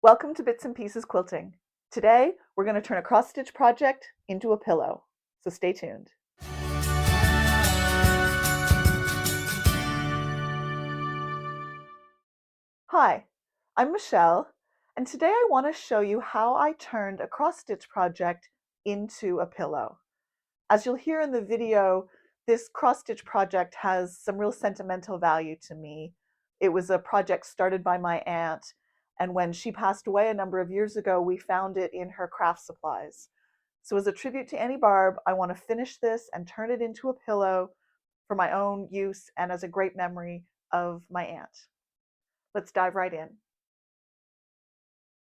Welcome to Bits and Pieces Quilting. Today, we're going to turn a cross-stitch project into a pillow, so stay tuned. Hi, I'm Michelle, and today I want to show you how I turned a cross-stitch project into a pillow. As you'll hear in the video, this cross-stitch project has some real sentimental value to me. It was a project started by my aunt, and when she passed away a number of years ago, we found it in her craft supplies. So as a tribute to Annie Barb, I want to finish this and turn it into a pillow for my own use and as a great memory of my aunt. Let's dive right in.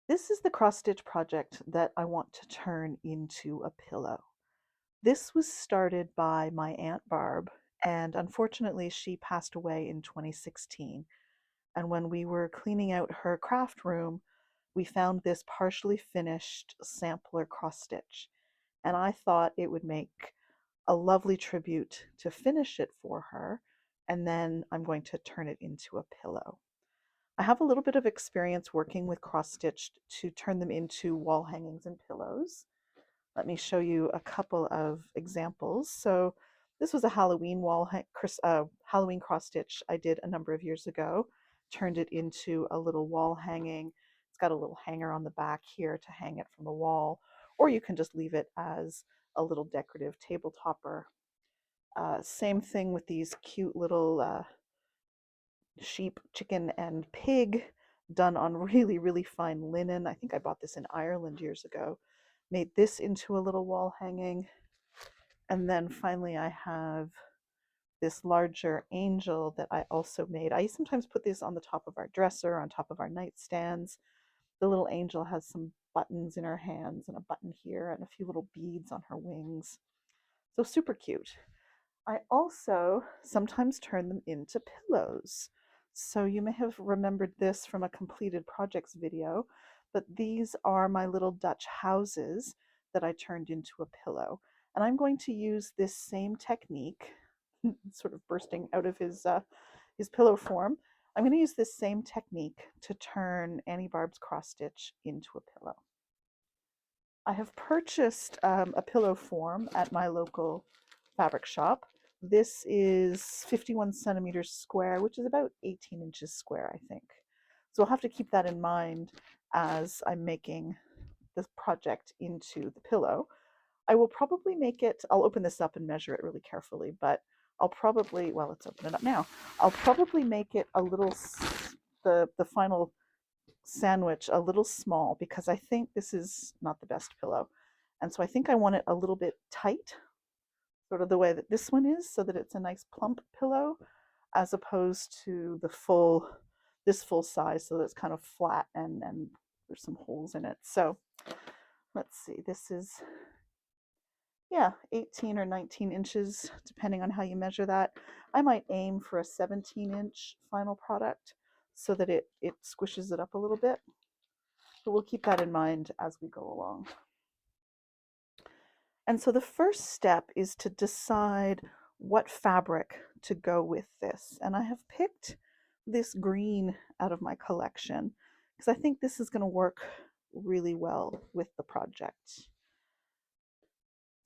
This is the cross-stitch project that I want to turn into a pillow. This was started by my Aunt Barb, and unfortunately she passed away in 2016. And when we were cleaning out her craft room, we found this partially finished sampler cross stitch. And I thought it would make a lovely tribute to finish it for her, and then I'm going to turn it into a pillow. I have a little bit of experience working with cross stitched to turn them into wall hangings and pillows. Let me show you a couple of examples. So this was a Halloween Halloween cross stitch I did a number of years ago. Turned it into a little wall hanging. It's got a little hanger on the back here to hang it from the wall, or you can just leave it as a little decorative table topper. Same thing with these cute little sheep, chicken, and pig done on really, really fine linen. I think I bought this in Ireland years ago. Made this into a little wall hanging. And then finally I have this larger angel that I also made. I sometimes put this on the top of our dresser, on top of our nightstands. The little angel has some buttons in her hands and a button here and a few little beads on her wings. So super cute. I also sometimes turn them into pillows. So you may have remembered this from a completed projects video, but these are my little Dutch houses that I turned into a pillow. And I'm going to use this same technique, sort of bursting out of his pillow form. I'm going to use this same technique to turn Annie Barb's cross stitch into a pillow. I have purchased a pillow form at my local fabric shop. This is 51 centimeters square, which is about 18 inches square, I think. So I'll have to keep that in mind as I'm making this project into the pillow. I will probably make it, I'll open this up and measure it really carefully, but I'll probably, well, let's open it up now. I'll probably make it a little, the final sandwich a little small because I think this is not the best pillow. And so I think I want it a little bit tight, sort of the way that this one is, so that it's a nice plump pillow, as opposed to this full size, so that it's kind of flat and there's some holes in it. So let's see, this is, yeah, 18 or 19 inches, depending on how you measure that. I might aim for a 17-inch final product so that it squishes it up a little bit. But we'll keep that in mind as we go along. And so the first step is to decide what fabric to go with this. And I have picked this green out of my collection because I think this is going to work really well with the project.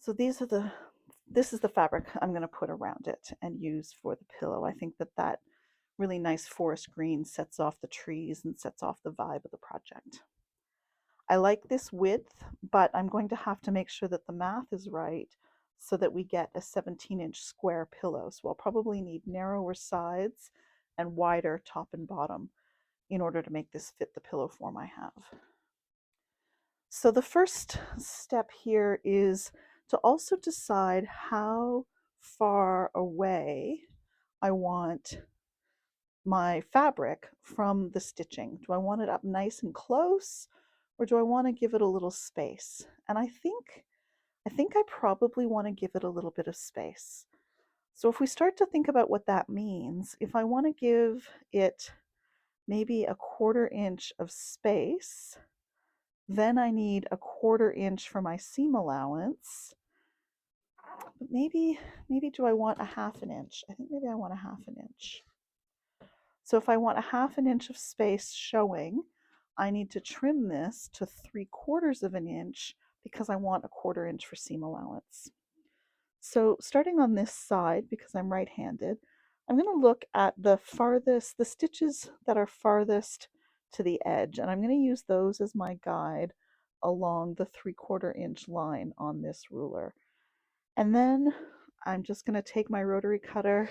So this is the fabric I'm going to put around it and use for the pillow. I think that really nice forest green sets off the trees and sets off the vibe of the project. I like this width, but I'm going to have to make sure that the math is right so that we get a 17-inch square pillow. So I'll probably need narrower sides and wider top and bottom in order to make this fit the pillow form I have. So the first step here is to also decide how far away I want my fabric from the stitching. Do I want it up nice and close, or do I want to give it a little space? And I think I probably want to give it a little bit of space. So if we start to think about what that means, if I want to give it maybe a 1/4 inch of space, then I need a 1/4 inch for my seam allowance. But maybe do I want a 1/2 inch? I think maybe I want a 1/2 inch. So if I want a 1/2 inch of space showing, I need to trim this to 3/4 of an inch because I want a 1/4 inch for seam allowance. So starting on this side, because I'm right-handed, I'm going to look at the stitches that are farthest to the edge, and I'm going to use those as my guide along the 3/4 inch line on this ruler. And then I'm just going to take my rotary cutter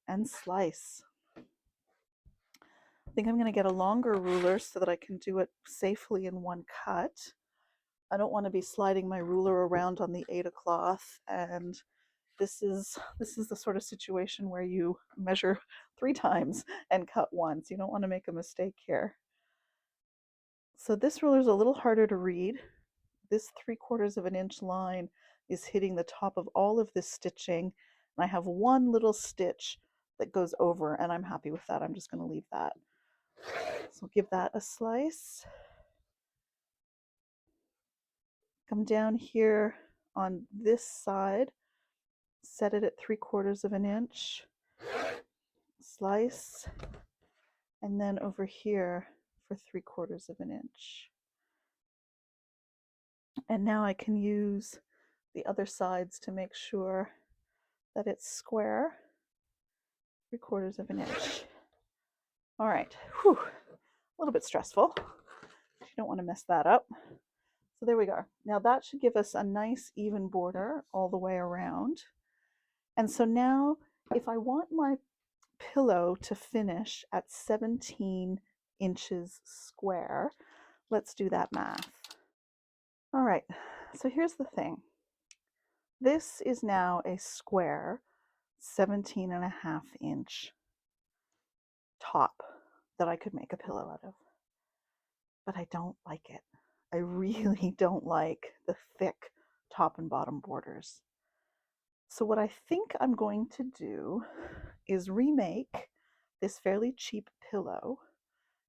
and slice. I think I'm going to get a longer ruler so that I can do it safely in one cut. I don't want to be sliding my ruler around on the Aida cloth, and this is the sort of situation where you measure 3 times and cut once. You don't want to make a mistake here. So this ruler is a little harder to read. This 3/4 of an inch line is hitting the top of all of this stitching, and I have one little stitch that goes over, and I'm happy with that. I'm just going to leave that. So I'll give that a slice. Come down here on this side, set it at 3/4 of an inch, slice, and then over here for 3/4 of an inch. And now I can use the other sides to make sure that it's square, 3/4 of an inch. All right, whew, a little bit stressful. You don't want to mess that up. So there we go. Now that should give us a nice even border all the way around. And so now if I want my pillow to finish at 17 inches square, let's do that math. All right, so here's the thing. This is now a square 17.5 inch top that I could make a pillow out of. But I don't like it. I really don't like the thick top and bottom borders. So what I think I'm going to do is remake this fairly cheap pillow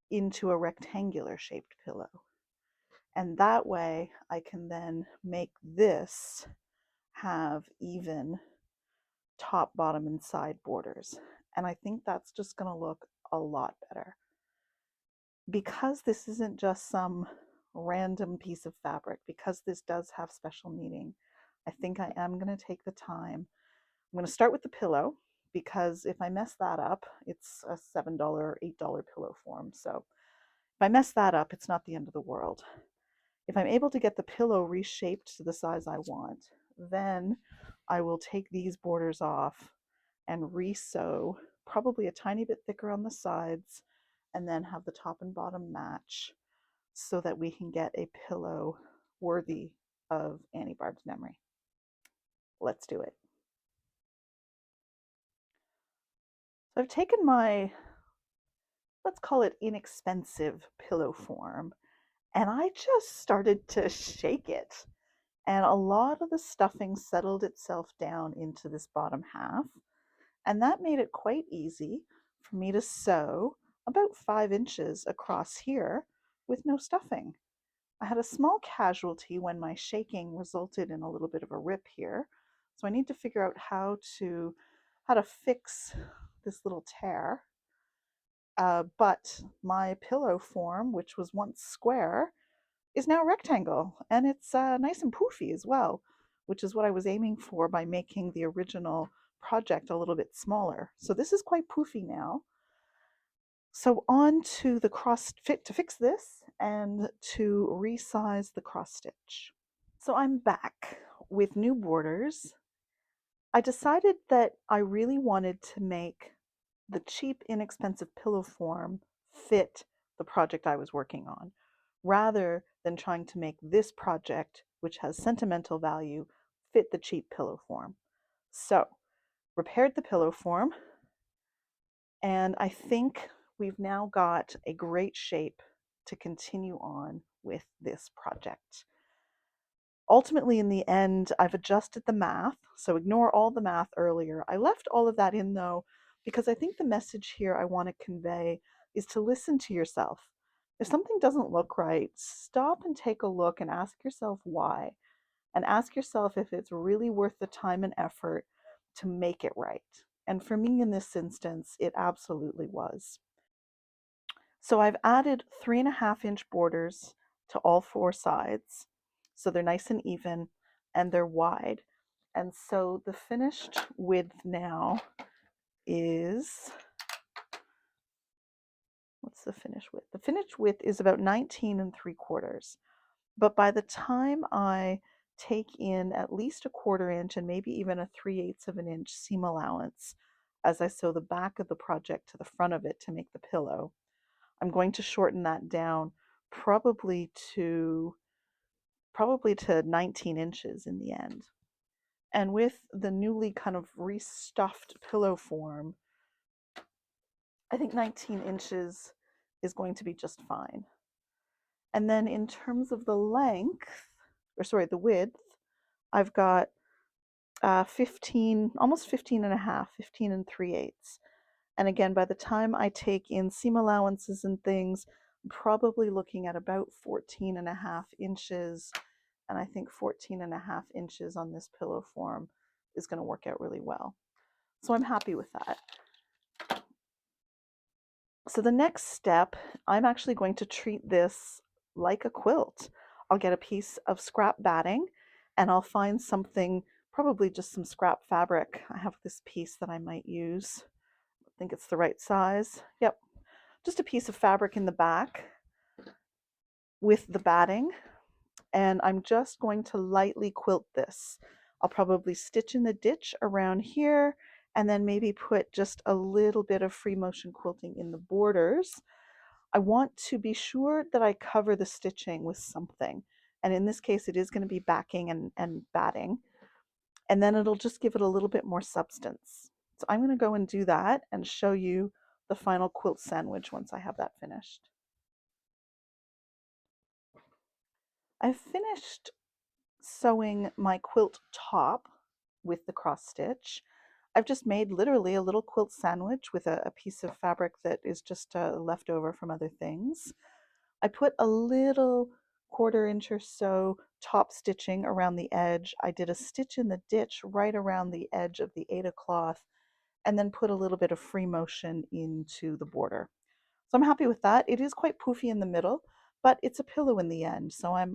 into a rectangular shaped pillow. And that way I can then make this have even top, bottom, and side borders. And I think that's just going to look a lot better. Because this isn't just some random piece of fabric, because this does have special meaning, I think I am going to take the time. I'm going to start with the pillow, because if I mess that up, it's a $7 or $8 pillow form. So if I mess that up, it's not the end of the world. If I'm able to get the pillow reshaped to the size I want, then I will take these borders off and re-sew, probably a tiny bit thicker on the sides, and then have the top and bottom match so that we can get a pillow worthy of Annie Barb's memory. Let's do it. So I've taken my, let's call it inexpensive pillow form, and I just started to shake it. And a lot of the stuffing settled itself down into this bottom half. And that made it quite easy for me to sew about 5 inches across here with no stuffing. I had a small casualty when my shaking resulted in a little bit of a rip here. So I need to figure out how to fix this little tear. But my pillow form, which was once square, is now rectangle, and it's nice and poofy as well, which is what I was aiming for by making the original project a little bit smaller. So this is quite poofy now. So on to the cross fit to fix this and to resize the cross stitch. So I'm back with new borders. I decided that I really wanted to make the cheap, inexpensive pillow form fit the project I was working on, rather than trying to make this project, which has sentimental value, fit the cheap pillow form. So, repaired the pillow form, and I think we've now got a great shape to continue on with this project. Ultimately, in the end, I've adjusted the math, so ignore all the math earlier. I left all of that in, though, because I think the message here I want to convey is to listen to yourself. If something doesn't look right, stop and take a look and ask yourself why, and ask yourself if it's really worth the time and effort to make it right. And for me in this instance, it absolutely was. So I've added 3.5-inch borders to all 4 sides. So they're nice and even and they're wide. And so the finished width now is, what's the finished width? The finished width is about 19 3/4. But by the time I take in at least a 1/4 inch and maybe even a 3/8 of an inch seam allowance as I sew the back of the project to the front of it to make the pillow, I'm going to shorten that down probably to 19 inches in the end. And with the newly kind of restuffed pillow form, I think 19 inches is going to be just fine. And then in terms of the length, or sorry, the width, I've got 15, almost 15 and a half, 15 and 3/8. And again, by the time I take in seam allowances and things, I'm probably looking at about 14 and a half inches. And I think 14 and a half inches on this pillow form is going to work out really well. So I'm happy with that. So the next step, I'm actually going to treat this like a quilt. I'll get a piece of scrap batting and I'll find something, probably just some scrap fabric. I have this piece that I might use. I think it's the right size. Yep, just a piece of fabric in the back with the batting. And I'm just going to lightly quilt this. I'll probably stitch in the ditch around here and then maybe put just a little bit of free motion quilting in the borders. I want to be sure that I cover the stitching with something. And in this case, it is going to be backing and batting. And then it'll just give it a little bit more substance. So I'm going to go and do that and show you the final quilt sandwich once I have that finished. I've finished sewing my quilt top with the cross stitch. I've just made literally a little quilt sandwich with a piece of fabric that is just left over from other things. I put a little 1/4 inch or so top stitching around the edge. I did a stitch in the ditch right around the edge of the Aida cloth and then put a little bit of free motion into the border. So I'm happy with that. It is quite poofy in the middle, but it's a pillow in the end. So I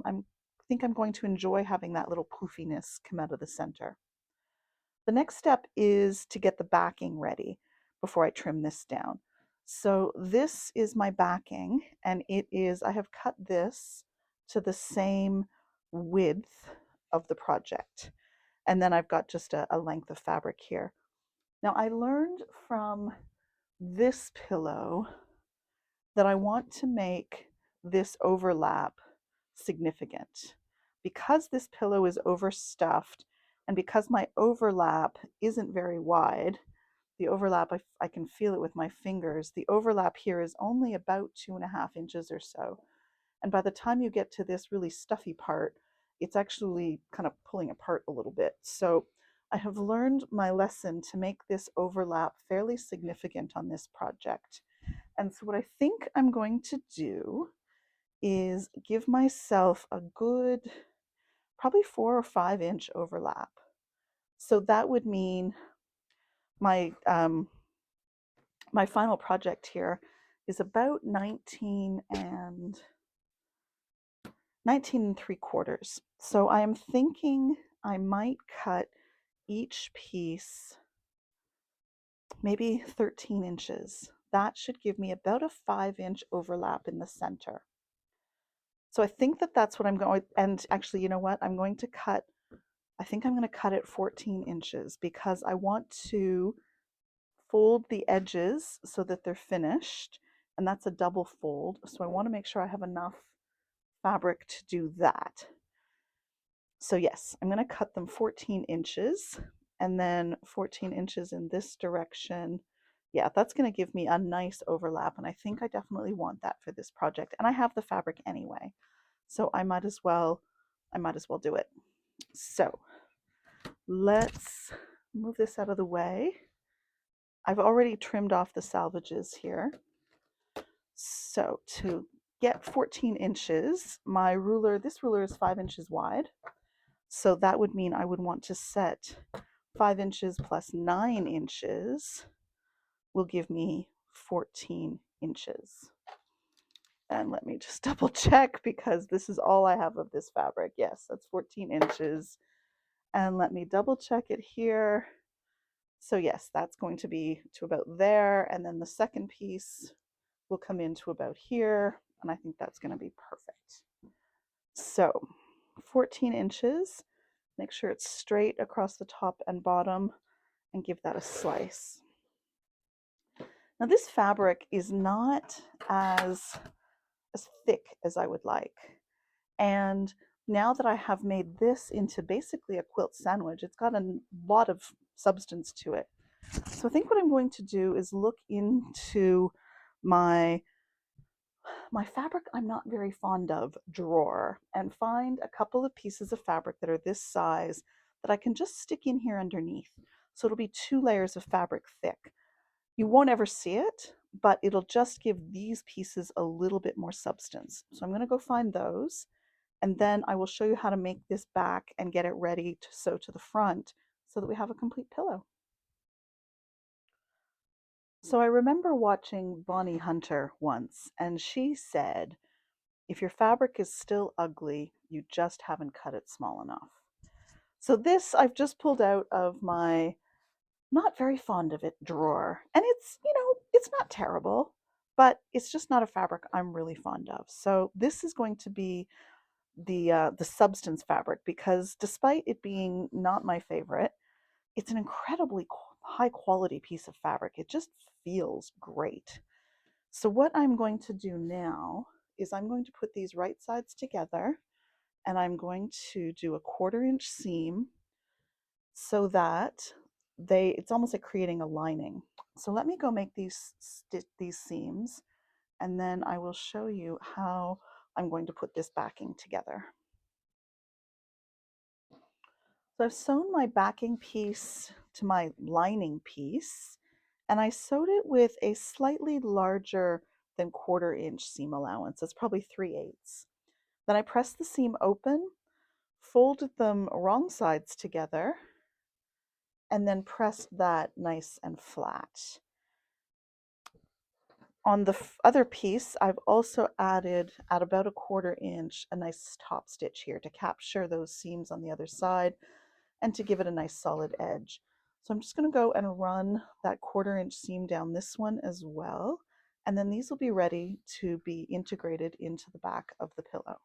think I'm going to enjoy having that little poofiness come out of the center. The next step is to get the backing ready before I trim this down. So this is my backing, and I have cut this to the same width of the project. And then I've got just a length of fabric here. Now I learned from this pillow that I want to make this overlap significant. Because this pillow is overstuffed and because my overlap isn't very wide, the overlap, I can feel it with my fingers, the overlap here is only about 2.5 inches or so. And by the time you get to this really stuffy part, it's actually kind of pulling apart a little bit. So I have learned my lesson to make this overlap fairly significant on this project. And so what I think I'm going to do is give myself a good, probably 4 or 5 inch overlap. So that would mean my my final project here is about 19 and 3/4. So I am thinking I might cut each piece maybe 13 inches. That should give me about a 5-inch overlap in the center. So I think that that's what I'm going, and actually, you know what? I think I'm going to cut it 14 inches because I want to fold the edges so that they're finished, and that's a double fold. So I want to make sure I have enough fabric to do that. So yes, I'm going to cut them 14 inches and then 14 inches in this direction. Yeah, that's going to give me a nice overlap, and I think I definitely want that for this project. And I have the fabric anyway, so I might as well do it. So let's move this out of the way. I've already trimmed off the salvages here. So to get 14 inches, my ruler, this ruler is 5 inches wide. So that would mean I would want to set 5 inches plus 9 inches will give me 14 inches. And let me just double check because this is all I have of this fabric. Yes, that's 14 inches. And let me double check it here. So yes, that's going to be to about there. And then the second piece will come into about here. And I think that's going to be perfect. So 14 inches, make sure it's straight across the top and bottom and give that a slice. Now this fabric is not as thick as I would like. And now that I have made this into basically a quilt sandwich, it's got a lot of substance to it. So I think what I'm going to do is look into my fabric I'm not very fond of drawer and find a couple of pieces of fabric that are this size that I can just stick in here underneath. So it'll be 2 layers of fabric thick. You won't ever see it, but it'll just give these pieces a little bit more substance. So I'm going to go find those, and then I will show you how to make this back and get it ready to sew to the front so that we have a complete pillow. So I remember watching Bonnie Hunter once, and she said, if your fabric is still ugly, you just haven't cut it small enough. So this I've just pulled out of my not very fond of it drawer. And it's, it's not terrible, but it's just not a fabric I'm really fond of. So this is going to be the substance fabric, because despite it being not my favorite, it's an incredibly high quality piece of fabric. It just feels great. So what I'm going to do now is I'm going to put these right sides together, and I'm going to do a 1/4 inch seam so that it's almost like creating a lining. So let me go make these seams, and then I will show you how I'm going to put this backing together. So I've sewn my backing piece to my lining piece, and I sewed it with a slightly larger than 1/4 inch seam allowance. It's probably 3/8. Then I pressed the seam open, folded them wrong sides together, and then pressed that nice and flat. On the other piece, I've also added at about a 1/4 inch a nice top stitch here to capture those seams on the other side and to give it a nice solid edge. So I'm just going to go and run that 1/4 inch seam down this one as well, and then these will be ready to be integrated into the back of the pillow.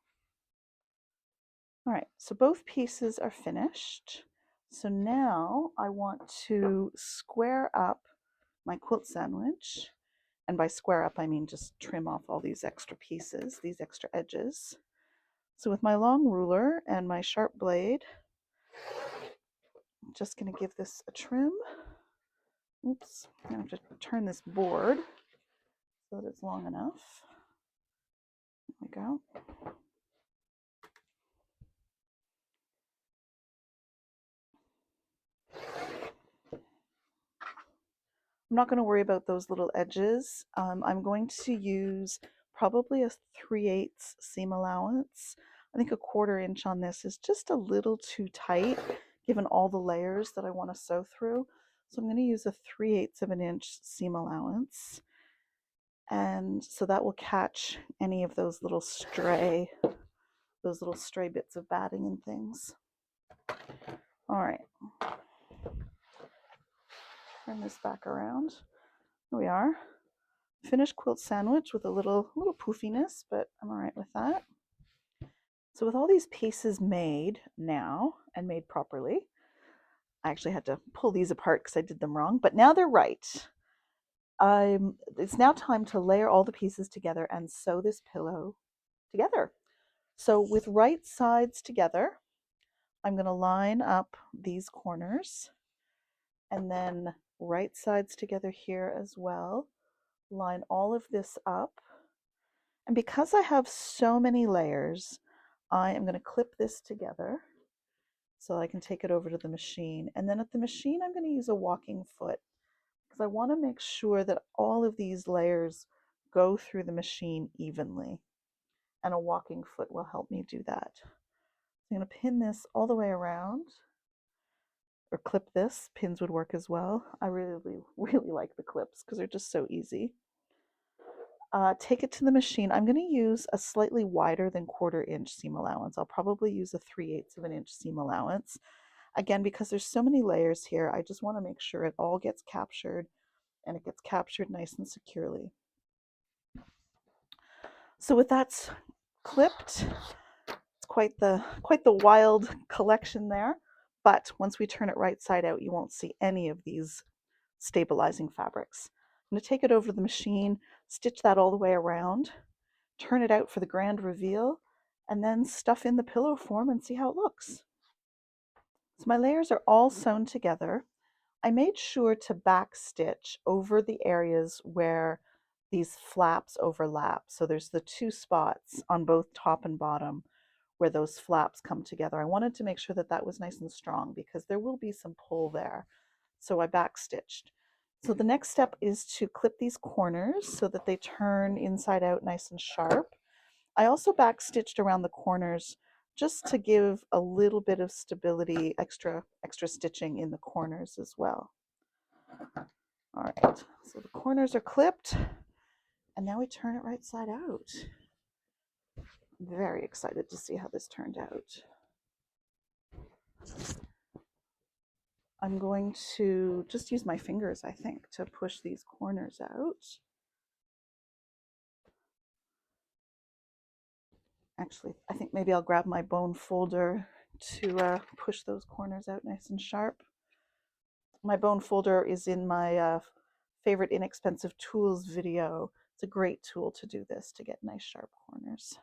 All right, so both pieces are finished. So now I want to square up my quilt sandwich. And by square up, I mean just trim off all these extra pieces, these extra edges. So with my long ruler and my sharp blade, I'm just going to give this a trim. Oops, I'm going to have to turn this board so that it's long enough. There we go. I'm not going to worry about those little edges. I'm going to use probably a 3/8 seam allowance. I think a 1/4 inch on this is just a little too tight given all the layers that I want to sew through. So I'm going to use a 3/8 of an inch seam allowance. And so that will catch any of those little stray bits of batting and things. All right. Turn this back around. Here we are. Finished quilt sandwich with a little poofiness, but I'm all right with that. So with all these pieces made now and made properly, I actually had to pull these apart because I did them wrong, but now they're right. It's now time to layer all the pieces together and sew this pillow together. So with right sides together, I'm going to line up these corners, and then right sides together here as well. Line all of this up. And because I have so many layers, I am going to clip this together so I can take it over to the machine. And then at the machine, I'm going to use a walking foot because I want to make sure that all of these layers go through the machine evenly. And a walking foot will help me do that. I'm going to pin this all the way around, or clip this. Pins would work as well. I really, really like the clips because they're just so easy. Take it to the machine. I'm going to use a slightly wider than 1/4 inch seam allowance. I'll probably use a 3/8 of an inch seam allowance. Again, because there's so many layers here, I just want to make sure it all gets captured and it gets captured nice and securely. So with that clipped, it's quite the wild collection there. But once we turn it right side out, you won't see any of these stabilizing fabrics. I'm going to take it over to the machine, stitch that all the way around, turn it out for the grand reveal, and then stuff in the pillow form and see how it looks. So my layers are all sewn together. I made sure to back stitch over the areas where these flaps overlap. So there's the 2 spots on both top and bottom where those flaps come together. I wanted to make sure that that was nice and strong because there will be some pull there. So I back stitched. So the next step is to clip these corners so that they turn inside out nice and sharp. I also back stitched around the corners just to give a little bit of stability, extra stitching in the corners as well. All right, so the corners are clipped, and now we turn it right side out. Very excited to see how this turned out. I'm going to just use my fingers, I think, to push these corners out. Actually, I think maybe I'll grab my bone folder to push those corners out nice and sharp. My bone folder is in my favorite inexpensive tools video. It's a great tool to do this, to get nice sharp corners.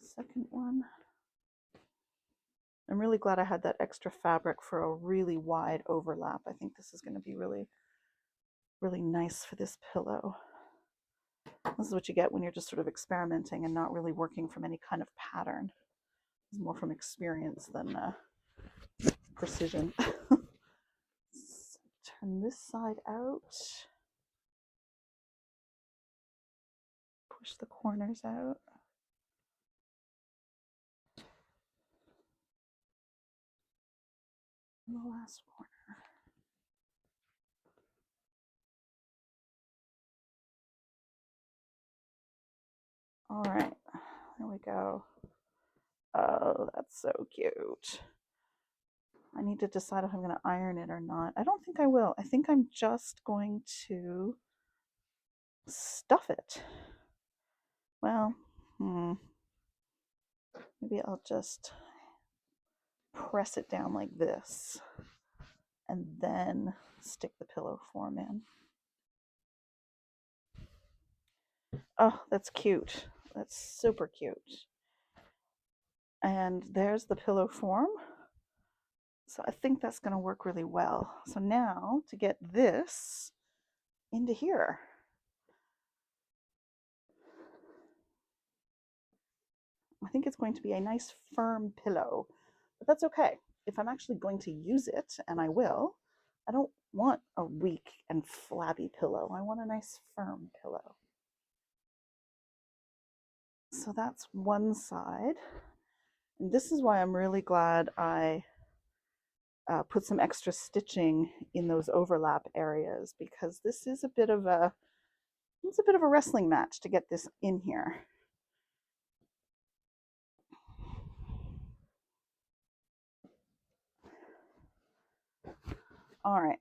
The second one. I'm really glad I had that extra fabric for a really wide overlap. I think this is going to be really, really nice for this pillow. This is what you get when you're just sort of experimenting and not really working from any kind of pattern. It's more from experience than precision. Turn this side out. Push the corners out. And the last corner. All right, there we go. Oh, that's so cute. I need to decide if I'm going to iron it or not. I don't think I will. I think I'm just going to stuff it. Well, maybe I'll just press it down like this and then stick the pillow form in. Oh, that's cute. That's super cute. And there's the pillow form. So I think that's going to work really well. So now to get this into here. I think it's going to be a nice firm pillow, but that's okay. If I'm actually going to use it, and I will, I don't want a weak and flabby pillow. I want a nice firm pillow. So that's one side. And this is why I'm really glad I put some extra stitching in those overlap areas, because this is a bit of a wrestling match to get this in here. All right.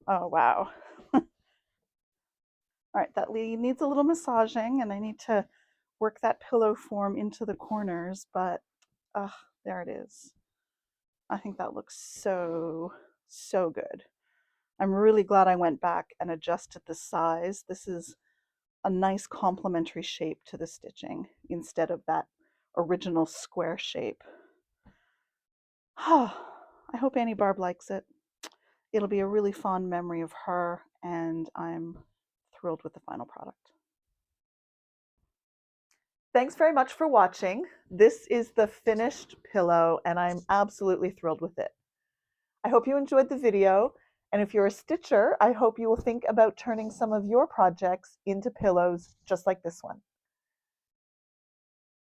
Oh, wow. All right, that needs a little massaging, and I need to work that pillow form into the corners, but there it is. I think that looks so, so good. I'm really glad I went back and adjusted the size. This is a nice complementary shape to the stitching instead of that original square shape. I hope Annie Barb likes it. It'll be a really fond memory of her, and I'm thrilled with the final product. Thanks very much for watching. This is the finished pillow, and I'm absolutely thrilled with it. I hope you enjoyed the video, and if you're a stitcher, I hope you will think about turning some of your projects into pillows just like this one.